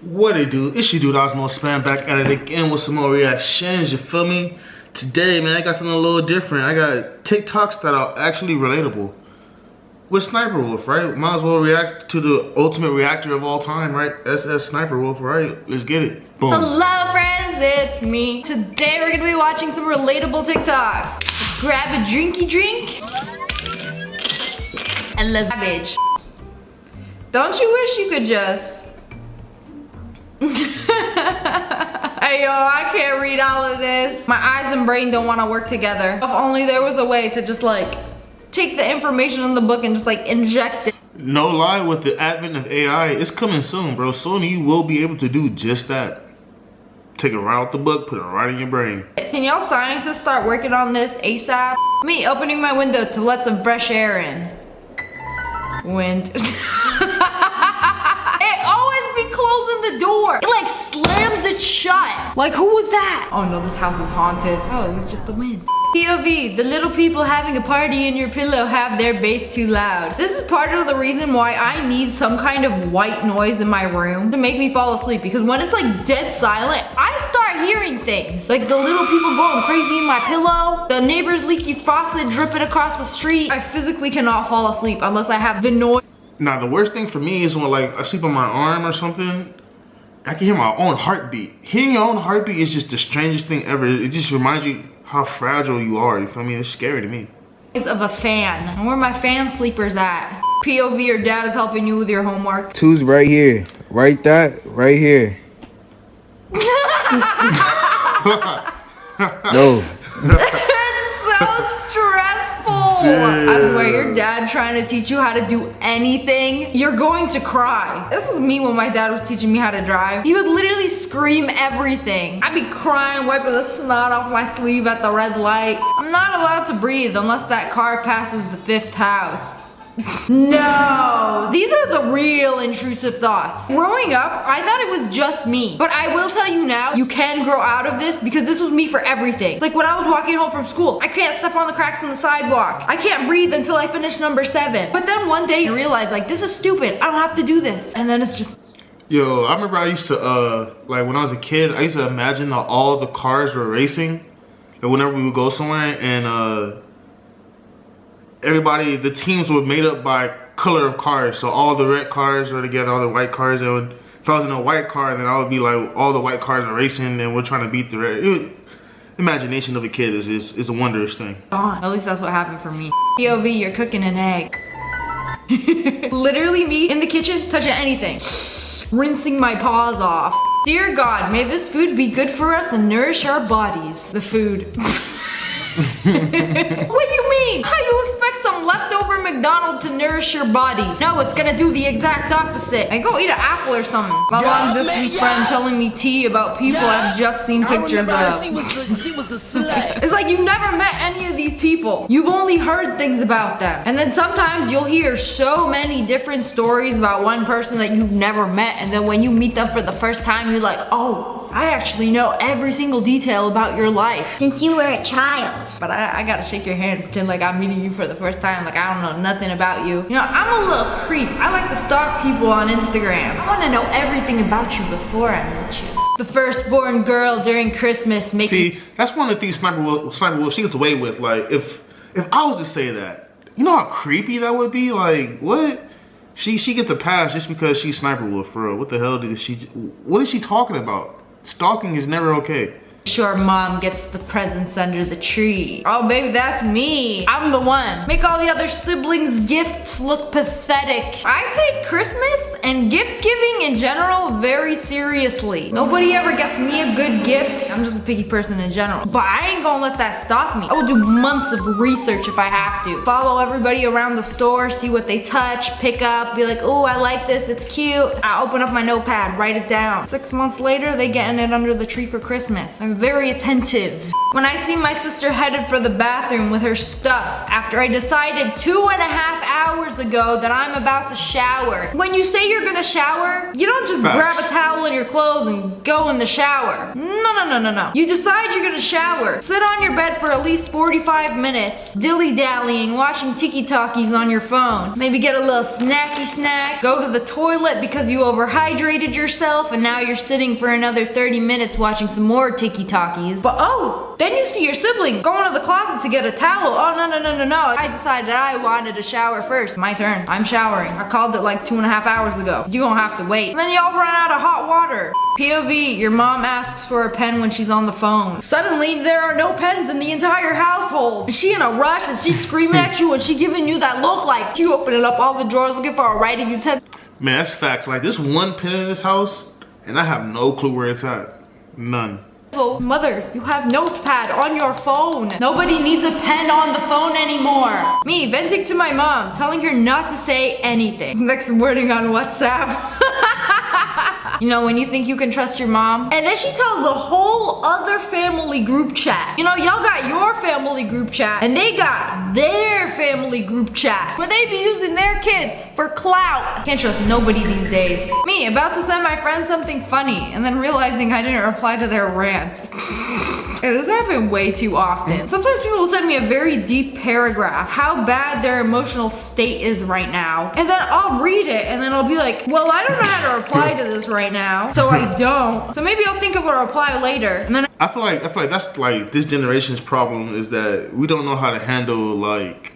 What it do? It's your dude Osmo Spam back at it again with some more reactions, you feel me? Today, man, I got something a little different. I got TikToks that are actually relatable. With Sniperwolf, right? Might as well react to the ultimate reactor of all time, right? SSSniperwolf, right? Let's get it. Boom. Hello friends, it's me. Today we're gonna be watching some relatable TikToks. Grab a drinky drink and let's cabbage. Don't you wish you could just Hey yo, I can't read all of this. My eyes and brain don't want to work together. If only there was a way to just like take the information in the book and just like inject it. No lie, with the advent of AI, it's coming soon, bro. Soon you will be able to do just that. Take it right out the book, put it right in your brain. Can y'all scientists start working on this ASAP? Me opening my window to let some fresh air in. Wind. It always be closing the door. It like slams it shut. Like, who was that? Oh no, this house is haunted. Oh, it was just the wind. POV, the little people having a party in your pillow have their bass too loud. This is part of the reason why I need some kind of white noise in my room to make me fall asleep, because when it's like dead silent, I start hearing things. Like the little people going crazy in my pillow, the neighbor's leaky faucet dripping across the street. I physically cannot fall asleep unless I have the noise. Now, the worst thing for me is when like I sleep on my arm or something, I can hear my own heartbeat. Hearing your own heartbeat is just the strangest thing ever. It just reminds you how fragile you are, you feel me? It's scary to me. Of a fan. And where my fan sleepers at? POV, your dad is helping you with your homework. Two's right here. Write that right here. No. It's so stressful. I swear, your dad trying to teach you how to do anything, you're going to cry. This was me when my dad was teaching me how to drive. He would literally scream everything. I'd be crying, wiping the snot off my sleeve at the red light. I'm not allowed to breathe unless that car passes the 5th house. No, these are the real intrusive thoughts. Growing up, I thought it was just me. But I will tell you now, you can grow out of this, because this was me for everything. It's like when I was walking home from school, I can't step on the cracks on the sidewalk. I can't breathe until I finish number 7. But then one day I realized, like, this is stupid. I don't have to do this. And then it's just... Yo, I remember I used to, like when I was a kid, I used to imagine that all the cars were racing. And whenever we would go somewhere and, everybody, the teams were made up by color of cars. So all the red cars are together, all the white cars. If I was in a white car, then I would be like, all the white cars are racing and we're trying to beat the red. Imagination of a kid is a wondrous thing. At least that's what happened for me. POV, you're cooking an egg. Literally me in the kitchen, touching anything. Rinsing my paws off. Dear God, may this food be good for us and nourish our bodies. The food. What do you mean? How you expect some leftover McDonald's to nourish your body? No, it's gonna do the exact opposite. And go eat an apple or something. My long distance friend telling me tea about people I've just seen pictures of. She was the slay. It's like you've never met any of these people. You've only heard things about them. And then sometimes you'll hear so many different stories about one person that you've never met, and then when you meet them for the first time, you're like, oh, I actually know every single detail about your life. Since you were a child. But I gotta shake your hand and pretend like I'm meeting you for the first time, like I don't know nothing about you. You know, I'm a little creep. I like to stalk people on Instagram. I wanna know everything about you before I meet you. The firstborn girl during Christmas making... See, that's one of the things Sniperwolf, she gets away with. Like, if I was to say that, you know how creepy that would be? Like, what? She gets a pass just because she's Sniperwolf, for real. What the hell what is she talking about? Stalking is never okay. Sure, mom gets the presents under the tree. Oh baby, that's me. I'm the one. Make all the other siblings' gifts look pathetic. I take Christmas and gift giving in general very seriously. Nobody ever gets me a good gift. I'm just a picky person in general. But I ain't gonna let that stop me. I will do months of research if I have to. Follow everybody around the store, see what they touch, pick up, be like, oh, I like this, it's cute. I open up my notepad, write it down. 6 months later, they getting it under the tree for Christmas. I'm very attentive. When I see my sister headed for the bathroom with her stuff after I decided 2.5 hours ago that I'm about to shower. When you say you're gonna shower, you don't just grab a towel and your clothes and go in the shower. No. You decide you're gonna shower. Sit on your bed for at least 45 minutes, dilly-dallying, watching tiki-talkies on your phone. Maybe get a little snacky snack. Go to the toilet because you overhydrated yourself and now you're sitting for another 30 minutes watching some more tiki-talkies. But oh, then you see your sibling go into the closet to get a towel. Oh, no. I decided I wanted to shower first. My turn. I'm showering. I called it like 2.5 hours ago. You gonna have to wait. And then y'all run out of hot water. POV, your mom asks for a pen when she's on the phone. Suddenly, there are no pens in the entire household. Is she in a rush? Is she screaming at you and she giving you that look like you opening up all the drawers looking for a writing utensil? Man, that's facts. Like, there's one pen in this house, and I have no clue where it's at. None. Mother, you have notepad on your phone. Nobody needs a pen on the phone anymore. Me venting to my mom, telling her not to say anything. Next wording on WhatsApp. You know, when you think you can trust your mom. And then she tells the whole other family group chat. You know, y'all got your family group chat and they got their family group chat where they be using their kids for clout. Can't trust nobody these days. Me, about to send my friend something funny and then realizing I didn't reply to their rant. This happens way too often. Sometimes people will send me a very deep paragraph, how bad their emotional state is right now. And then I'll read it and then I'll be like, well, I don't know how to reply to this right now, so I don't. So maybe I'll think of a reply later. And then I feel like that's like this generation's problem is that we don't know how to handle like,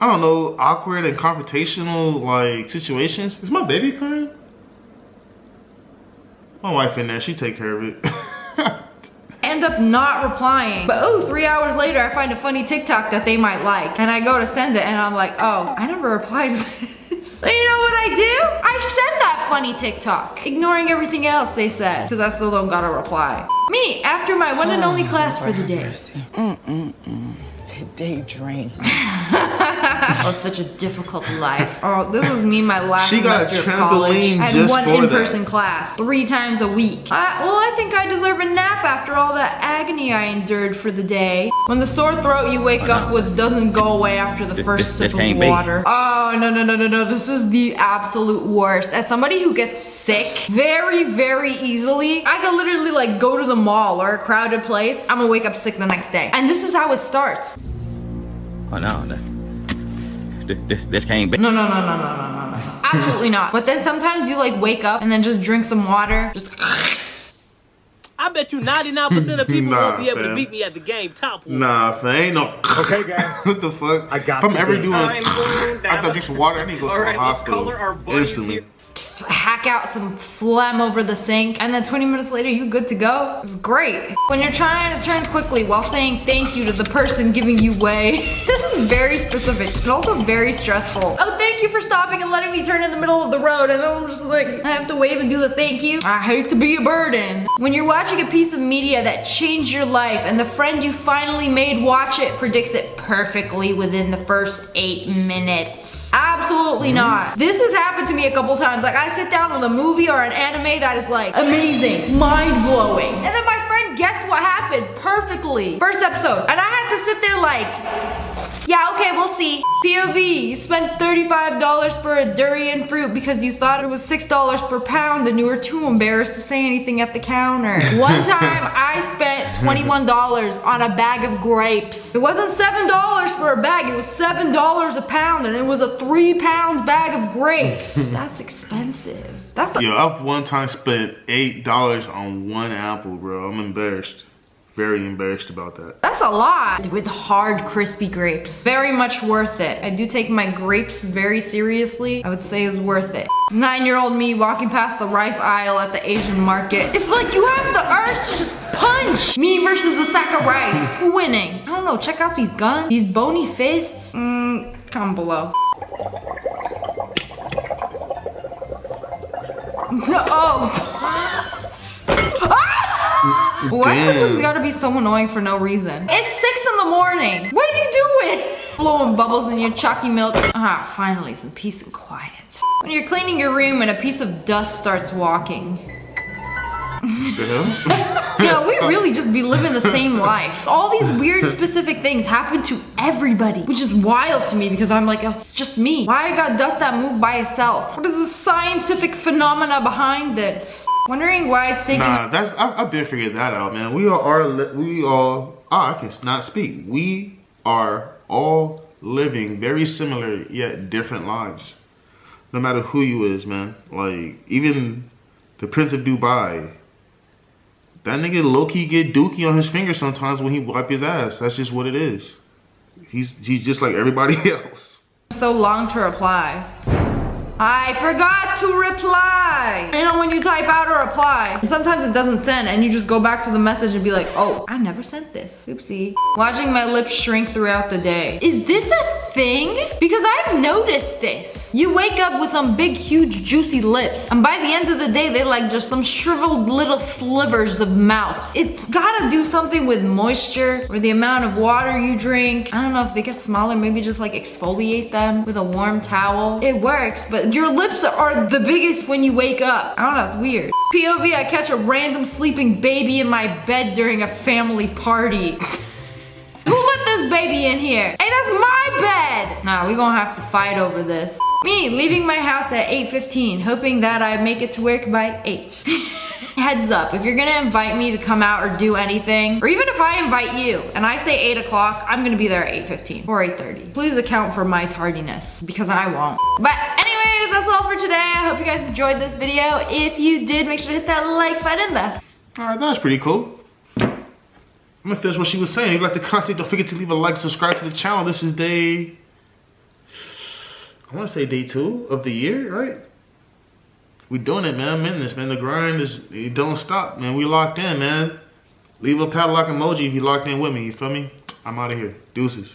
I don't know, awkward and confrontational like situations. Is my baby crying? My wife in there, she take care of it. end up not replying. But oh, 3 hours later, I find a funny TikTok that they might like. And I go to send it and I'm like, oh, I never replied to this. So you know what I do? I send that funny TikTok, ignoring everything else they said, because I still don't got a reply. Me, after my one and only class for the day. Today drained. Oh, such a difficult life. Oh, this was me my last semester of college. I had one in-person class 3 times a week. Well, I think I deserve a nap after all that agony I endured for the day. When the sore throat you wake up with doesn't go away after the first sip of water. Oh, no. This is the absolute worst. As somebody who gets sick very, very easily, I could literally like go to the mall or a crowded place. I'm gonna wake up sick the next day. And this is how it starts. Oh no, this can't be. No. Absolutely not. But then sometimes you like wake up and then just drink some water. Just. I bet you 99% of people won't be able to beat me at the game top one. Nah, fam, ain't no. Okay, guys. What the fuck? I got if I'm ever this. doing, after I drink some water, I need to go to the hospital instantly. Hack out some phlegm over the sink, and then 20 minutes later, you good to go. It's great. When you're trying to turn quickly while saying thank you to the person giving you way. This is very specific, but also very stressful. Oh, thank you for stopping and letting me turn in the middle of the road, and then I'm just like, I have to wave and do the thank you. I hate to be a burden. When you're watching a piece of media that changed your life, and the friend you finally made watch it predicts it perfectly within the first 8 minutes. Absolutely not. This has happened to me a couple times. Like I sit down with a movie or an anime that is like amazing, mind-blowing. And then my friend guessed what happened perfectly. First episode. And I had to sit there like, yeah, okay, we'll see. POV, you spent $35 for a durian fruit because you thought it was $6 per pound and you were too embarrassed to say anything at the counter. One time I spent $21 on a bag of grapes. It wasn't $7 for a bag, it was $7 a pound and it was a 3-pound bag of grapes. That's expensive. That's Yo, I've one time spent $8 on one apple, bro. I'm embarrassed. Very embarrassed about that. That's a lot. With hard, crispy grapes. Very much worth it. I do take my grapes very seriously. I would say it's worth it. 9-year-old me walking past the rice aisle at the Asian market. It's like you have the urge to just punch me versus the sack of rice. Who's winning? I don't know, check out these guns. These bony fists. Comment below. Why something's gotta be so annoying for no reason? It's 6 in the morning. What are you doing? Blowing bubbles in your chalky milk. Ah, finally some peace and quiet. When you're cleaning your room and a piece of dust starts walking. You know, we really just be living the same life. All these weird specific things happen to everybody, which is wild to me because I'm like, oh, it's just me. Why I got dust that moved by itself? What is the scientific phenomena behind this? Wondering why it's taking. Nah, I've been figured that out, man. We all. I can not speak. We are all living very similar yet different lives. No matter who you is, man. Like even the Prince of Dubai. That nigga low-key get dookie on his finger sometimes when he wipe his ass. That's just what it is. He's just like everybody else. So long to reply. I forgot to reply. You know when you type out a reply, and sometimes it doesn't send and you just go back to the message and be like, oh, I never sent this. Oopsie. Watching my lips shrink throughout the day. Is this a thing? Because I've noticed this. You wake up with some big, huge, juicy lips, and by the end of the day, they like just some shriveled little slivers of mouth. It's gotta do something with moisture or the amount of water you drink. I don't know if they get smaller, maybe just like exfoliate them with a warm towel. It works, but your lips are the biggest when you wake up. I don't know, it's weird. POV, I catch a random sleeping baby in my bed during a family party. Who let this baby in here? Hey, that's my bed! Nah, we gonna have to fight over this. Me, leaving my house at 8:15, hoping that I make it to work by 8. Heads up, if you're gonna invite me to come out or do anything, or even if I invite you and I say 8 o'clock, I'm gonna be there at 8:15 or 8:30. Please account for my tardiness, because I won't. But anyways, that's all for today. I hope you guys enjoyed this video. If you did, make sure to hit that like button though. Alright, that was pretty cool. I'm gonna finish what she was saying. If you like the content, don't forget to leave a like, subscribe to the channel. This is day, I wanna say day 2 of the year, right? We doing it, man. I'm in this, man. The grind it don't stop, man. We locked in, man. Leave a padlock emoji if you locked in with me, you feel me? I'm out of here. Deuces.